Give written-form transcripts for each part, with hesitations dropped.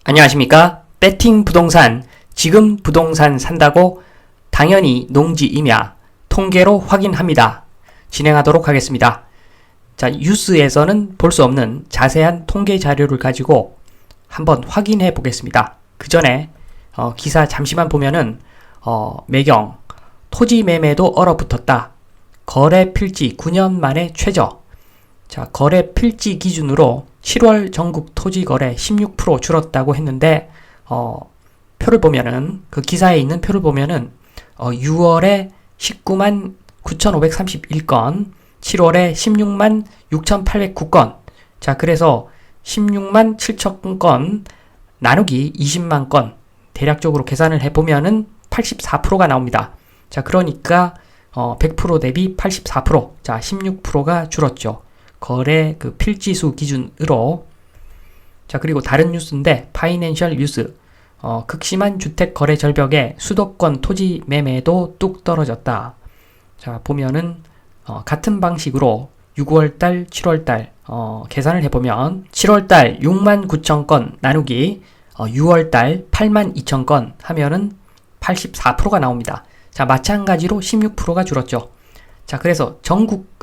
안녕하십니까? 배팅 부동산, 지금 부동산 산다고 당연히 농지임야 통계로 확인합니다. 진행하도록 하겠습니다. 자, 뉴스에서는 볼 수 없는 자세한 통계 자료를 가지고 한번 확인해 보겠습니다. 그 전에 기사 잠시만 보면은 매경 토지 매매도 얼어붙었다. 거래 필지 9년 만에 최저. 자, 거래 필지 기준으로 7월 전국 토지 거래 16% 줄었다고 했는데 표를 보면은 그 기사에 있는 표를 보면은 6월에 19만 9,531건, 7월에 16만 6,809건. 자, 그래서 16만 7천 건 나누기 20만 건 대략적으로 계산을 해보면은 84%가 나옵니다. 자, 그러니까 100% 대비 84%, 자 16%가 줄었죠. 거래 그 필지수 기준으로. 자, 그리고 다른 뉴스인데 파이낸셜 뉴스. 극심한 주택 거래 절벽에 수도권 토지 매매도 뚝 떨어졌다. 자, 보면은 같은 방식으로 6월달, 7월달 계산을 해보면 7월달 6만 9천 건 나누기 6월달 8만 2천 건 하면은 84%가 나옵니다. 자, 마찬가지로 16%가 줄었죠. 자, 그래서 전국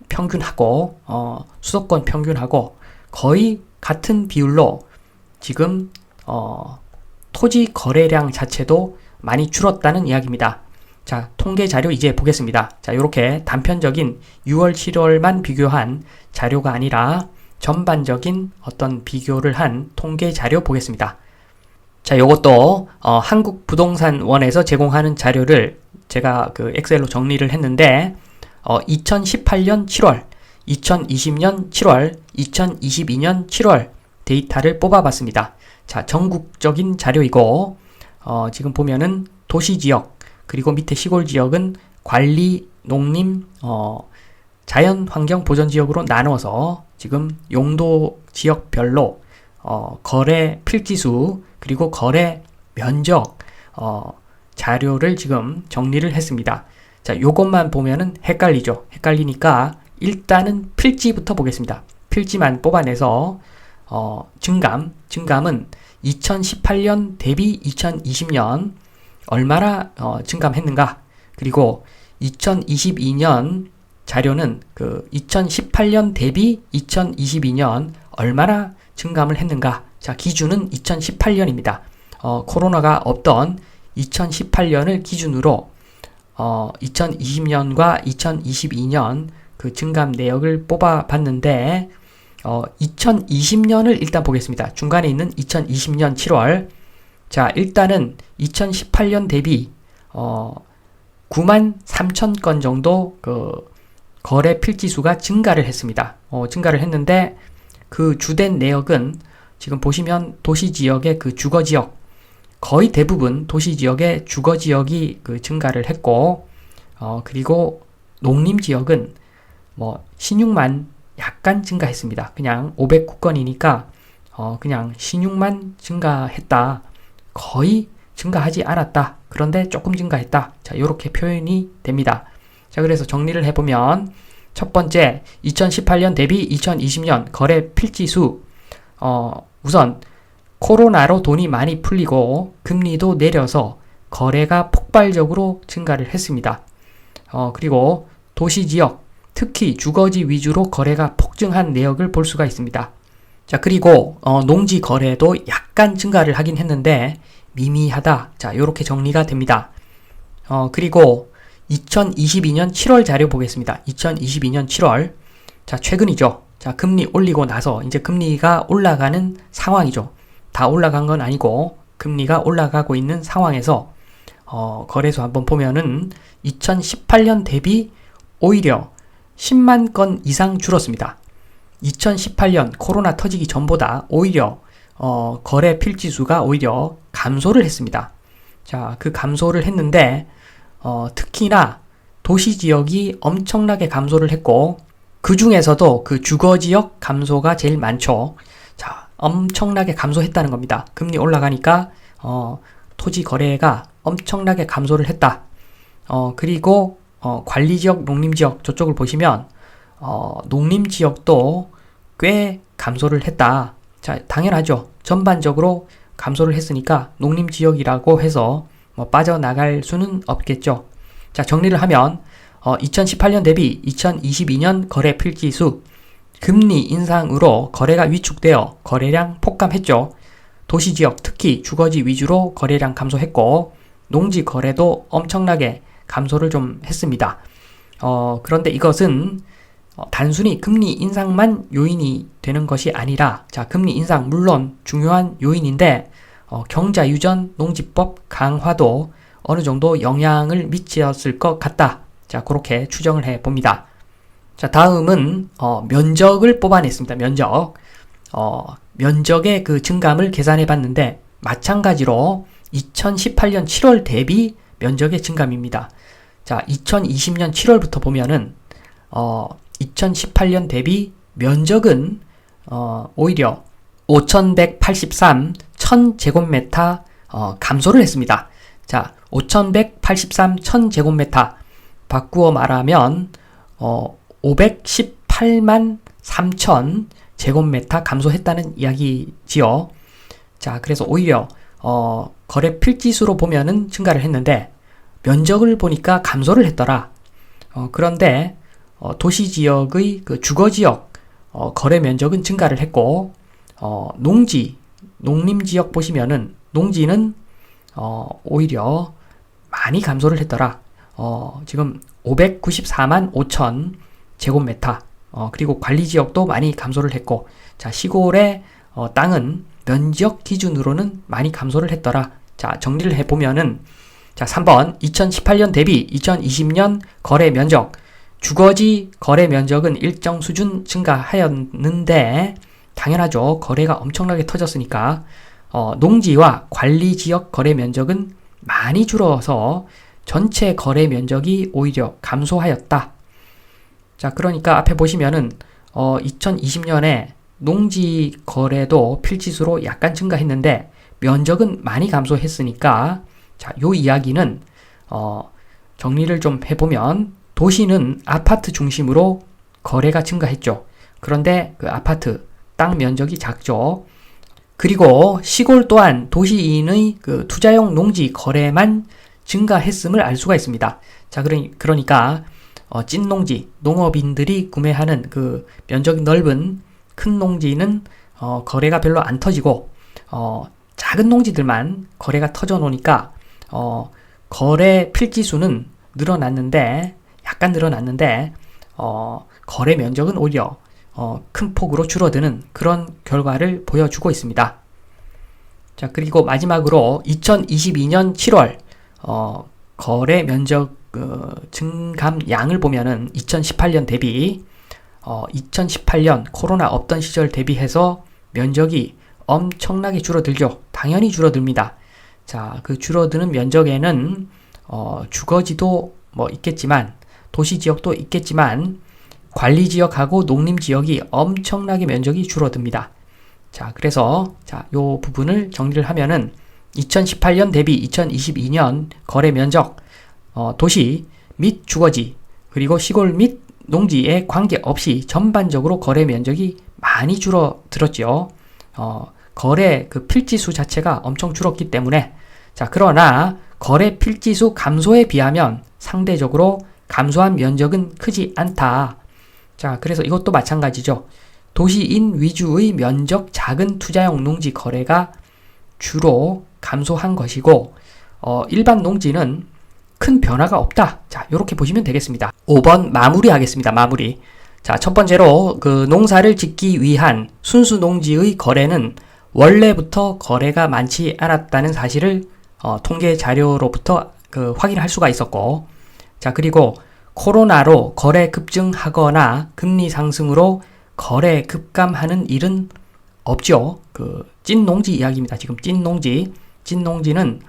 평균하고 수도권 평균하고 거의 같은 비율로 지금 토지 거래량 자체도 많이 줄었다는 이야기입니다. 자, 통계 자료 이제 보겠습니다. 자, 이렇게 단편적인 6월, 7월만 비교한 자료가 아니라 전반적인 어떤 비교를 한 통계 자료 보겠습니다. 자, 요것도 한국부동산원에서 제공하는 자료를 제가 그 엑셀로 정리를 했는데 2018년 7월, 2020년 7월, 2022년 7월 데이터를 뽑아봤습니다. 자, 전국적인 자료이고 지금 보면은 도시지역 그리고 밑에 시골지역은 관리, 농림, 자연환경보전지역으로 나누어서 지금 용도 지역별로 거래 필지수 그리고 거래 면적 자료를 지금 정리를 했습니다. 자, 요것만 보면은 헷갈리죠. 헷갈리니까 일단은 필지부터 보겠습니다. 필지만 뽑아내서 증감은 2018년 대비 2020년 얼마나 증감했는가, 그리고 2022년 자료는 그 2018년 대비 2022년 얼마나 증감을 했는가. 자, 기준은 2018년입니다. 코로나가 없던 2018년을 기준으로 2020년과 2022년 그 증감 내역을 뽑아봤는데 2020년을 일단 보겠습니다. 중간에 있는 2020년 7월. 자, 일단은 2018년 대비 9만 3천 건 정도 그 거래 필지수가 증가를 했습니다. 증가를 했는데 그 주된 내역은 지금 보시면 도시지역의 그 주거지역, 거의 대부분 도시지역의 주거지역이 그 증가를 했고, 그리고 농림지역은 뭐 신육만 약간 증가했습니다. 그냥 509건이니까 그냥 신육만 증가했다. 거의 증가하지 않았다. 그런데 조금 증가했다. 자, 이렇게 표현이 됩니다. 자, 그래서 정리를 해보면 첫 번째 2018년 대비 2020년 거래 필지수. 우선 코로나로 돈이 많이 풀리고 금리도 내려서 거래가 폭발적으로 증가를 했습니다. 그리고 도시지역, 특히 주거지 위주로 거래가 폭증한 내역을 볼 수가 있습니다. 자, 그리고 농지 거래도 약간 증가를 하긴 했는데 미미하다. 자, 이렇게 정리가 됩니다. 그리고 2022년 7월 자료 보겠습니다. 2022년 7월. 자, 최근이죠. 자, 금리 올리고 나서 이제 금리가 올라가는 상황이죠. 다 올라간 건 아니고 금리가 올라가고 있는 상황에서 거래소 한번 보면은 2018년 대비 오히려 10만 건 이상 줄었습니다. 2018년 코로나 터지기 전보다 오히려 거래 필지수가 오히려 감소를 했습니다. 자, 그 감소를 했는데 특히나 도시지역이 엄청나게 감소를 했고, 그 중에서도 그 주거지역 감소가 제일 많죠. 자, 엄청나게 감소했다는 겁니다. 금리 올라가니까 토지 거래가 엄청나게 감소를 했다. 그리고 관리지역, 농림지역 저쪽을 보시면 농림지역도 꽤 감소를 했다. 자, 당연하죠. 전반적으로 감소를 했으니까 농림지역이라고 해서 뭐 빠져나갈 수는 없겠죠. 자, 정리를 하면 2018년 대비 2022년 거래 필지수 금리 인상으로 거래가 위축되어 거래량 폭감했죠. 도시지역 특히 주거지 위주로 거래량 감소했고 농지 거래도 엄청나게 감소를 좀 했습니다. 그런데 이것은 단순히 금리 인상만 요인이 되는 것이 아니라 자, 금리 인상 물론 중요한 요인인데 경자유전 농지법 강화도 어느 정도 영향을 미쳤을 것 같다. 자, 그렇게 추정을 해 봅니다. 자, 다음은 면적을 뽑아냈습니다. 면적의 그 증감을 계산해 봤는데 마찬가지로 2018년 7월 대비 면적의 증감입니다. 자, 2020년 7월부터 보면은 2018년 대비 면적은 오히려 5,183 1000제곱미터 감소를 했습니다. 자, 5,183 1000제곱미터 바꾸어 말하면 518만 3천 제곱미터 감소했다는 이야기지요. 자, 그래서 오히려 거래 필지수로 보면은 증가를 했는데 면적을 보니까 감소를 했더라. 그런데 도시지역의 그 주거지역 거래 면적은 증가를 했고 농림지역 보시면은 농지는 오히려 많이 감소를 했더라. 지금 594만 5천 제곱미터 그리고 관리지역도 많이 감소를 했고 자, 시골의 땅은 면적 기준으로는 많이 감소를 했더라. 자, 정리를 해보면은 자, 3번 2018년 대비 2020년 거래 면적 주거지 거래 면적은 일정 수준 증가하였는데 당연하죠. 거래가 엄청나게 터졌으니까 농지와 관리지역 거래 면적은 많이 줄어서 전체 거래 면적이 오히려 감소하였다. 자, 그러니까 앞에 보시면은 2020년에 농지 거래도 필지수로 약간 증가했는데 면적은 많이 감소했으니까 자, 요 이야기는 정리를 좀 해보면 도시는 아파트 중심으로 거래가 증가했죠. 그런데 그 아파트 땅 면적이 작죠. 그리고 시골 또한 도시인의 그 투자용 농지 거래만 증가했음을 알 수가 있습니다. 자, 그러니까 찐농지, 농업인들이 구매하는 그 면적이 넓은 큰 농지는 거래가 별로 안 터지고 작은 농지들만 거래가 터져 놓으니까 거래 필지수는 약간 늘어났는데 거래 면적은 오히려 큰 폭으로 줄어드는 그런 결과를 보여주고 있습니다. 자, 그리고 마지막으로 2022년 7월 거래 면적 증감량을 보면은 2018년 대비 2018년 코로나 없던 시절 대비해서 면적이 엄청나게 줄어들죠. 당연히 줄어듭니다. 자, 그 줄어드는 면적에는 주거지도 뭐 있겠지만 도시지역도 있겠지만 관리지역하고 농림지역이 엄청나게 면적이 줄어듭니다. 자, 그래서 요 부분을 정리를 하면은 2018년 대비 2022년 거래 면적 도시 및 주거지 그리고 시골 및 농지에 관계없이 전반적으로 거래 면적이 많이 줄어들었죠. 거래 그 필지수 자체가 엄청 줄었기 때문에 자, 그러나 거래 필지수 감소에 비하면 상대적으로 감소한 면적은 크지 않다. 자, 그래서 이것도 마찬가지죠. 도시인 위주의 면적 작은 투자용 농지 거래가 주로 감소한 것이고 일반 농지는 큰 변화가 없다. 자, 요렇게 보시면 되겠습니다. 5번 마무리하겠습니다. 마무리. 자, 첫 번째로 그 농사를 짓기 위한 순수 농지의 거래는 원래부터 거래가 많지 않았다는 사실을 통계 자료로부터 그 확인할 수가 있었고, 자, 그리고 코로나로 거래 급증하거나 금리 상승으로 거래 급감하는 일은 없죠. 그 찐농지 이야기입니다. 지금 찐농지는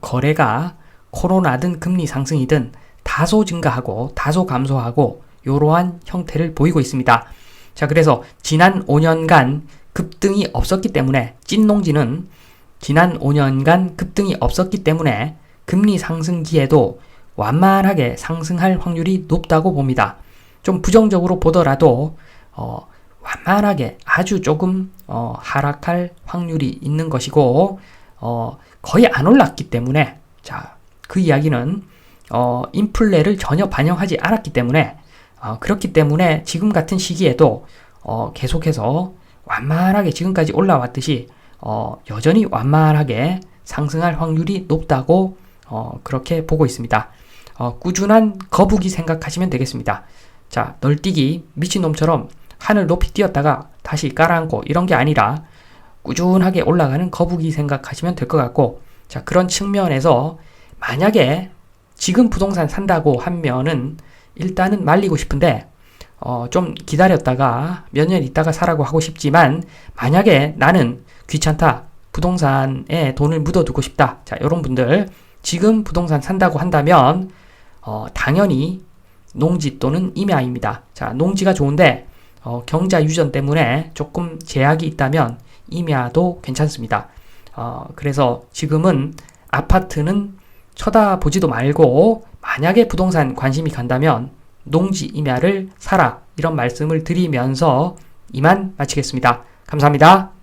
거래가 코로나든 금리 상승이든 다소 증가하고 다소 감소하고 이러한 형태를 보이고 있습니다. 자, 그래서 지난 5년간 급등이 없었기 때문에 찐농지는 지난 5년간 급등이 없었기 때문에 금리 상승기에도 완만하게 상승할 확률이 높다고 봅니다. 좀 부정적으로 보더라도 완만하게 아주 조금 하락할 확률이 있는 것이고 거의 안 올랐기 때문에 자, 그 이야기는 인플레를 전혀 반영하지 않았기 때문에 그렇기 때문에 지금 같은 시기에도 계속해서 완만하게 지금까지 올라왔듯이 여전히 완만하게 상승할 확률이 높다고 그렇게 보고 있습니다. 꾸준한 거북이 생각하시면 되겠습니다. 자, 널뛰기 미친놈처럼 하늘 높이 뛰었다가 다시 깔아앉고 이런 게 아니라 꾸준하게 올라가는 거북이 생각하시면 될 것 같고, 자, 그런 측면에서 만약에 지금 부동산 산다고 하면은 일단은 말리고 싶은데 좀 기다렸다가 몇 년 있다가 사라고 하고 싶지만, 만약에 나는 귀찮다, 부동산에 돈을 묻어두고 싶다, 자, 이런 분들 지금 부동산 산다고 한다면 당연히 농지 또는 임야입니다. 자, 농지가 좋은데 경자 유전 때문에 조금 제약이 있다면 임야도 괜찮습니다. 그래서 지금은 아파트는 쳐다보지도 말고, 만약에 부동산 관심이 간다면 농지 임야를 사라, 이런 말씀을 드리면서 이만 마치겠습니다. 감사합니다.